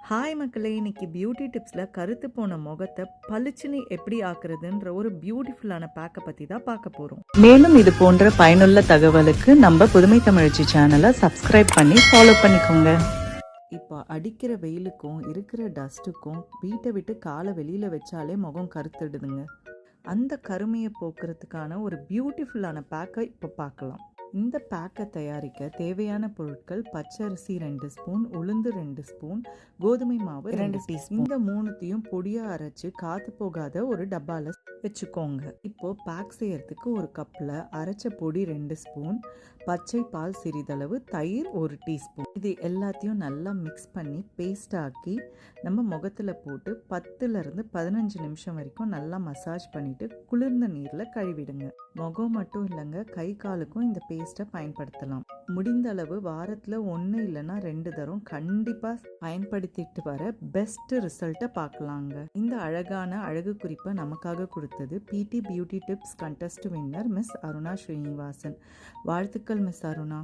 Hi மக்களே, இன்னைக்கு beauty டிப்ஸில் கருத்து போன முகத்தை பளிச்சுன்னு எப்படி ஆக்குறதுன்ற ஒரு பியூட்டிஃபுல்லான பேக்கை பற்றி தான் பார்க்க போகிறோம். மேலும் இது போன்ற பயனுள்ள தகவலுக்கு நம்ம புதுமை தமிழ்ச்சி சேனலை சப்ஸ்கிரைப் பண்ணி ஃபாலோ பண்ணிக்கோங்க. இப்போ அடிக்கிற வெயிலுக்கும் இருக்கிற டஸ்ட்டுக்கும் வீட்டை விட்டு காலை வெளியில் வச்சாலே முகம் கருத்துடுதுங்க. அந்த கருமையை போக்குறதுக்கான ஒரு பியூட்டிஃபுல்லான பேக்கை இப்போ பார்க்கலாம். இந்த பேக்கை தயாரிக்க தேவையான பொருட்கள்: பச்சரிசி 2 ஸ்பூன், உளுந்து 2 ஸ்பூன், கோதுமை மாவு 2 டீஸ்பூன். இந்த மூணுத்தையும் பொடியாக அரைச்சு காற்று போகாத ஒரு டப்பாவில் வச்சுக்கோங்க. இப்போ பேக் செய்யறதுக்கு ஒரு கப்பில் அரைச்ச பொடி 2 ஸ்பூன், பச்சை பால் சிறிதளவு, தயிர் 1 டீஸ்பூன். இது எல்லாத்தையும் நல்லா மிக்ஸ் பண்ணி பேஸ்ட் ஆக்கி நம்ம முகத்தில் போட்டு 10லேருந்து 15 நிமிஷம் வரைக்கும் நல்லா மசாஜ் பண்ணிட்டு குளிர்ந்த நீரில் கழுவிடுங்க. முகம் மட்டும் இல்லைங்க, கை காலுக்கும் இந்த பேஸ்ட்டை பயன்படுத்தலாம். முடிந்த அளவு வாரத்தில் 1 இல்லைன்னா 2 தரம் கண்டிப்பாக பயன்படுத்திட்டு வர பெஸ்ட் ரிசல்ட்டை பார்க்கலாங்க. இந்த அழகான அழகு குறிப்பை நமக்காக கொடுத்தது பிடி beauty tips contest winner miss Aruna Srinivasan. வாழ்த்துக்கள் மிஸ் அருணா.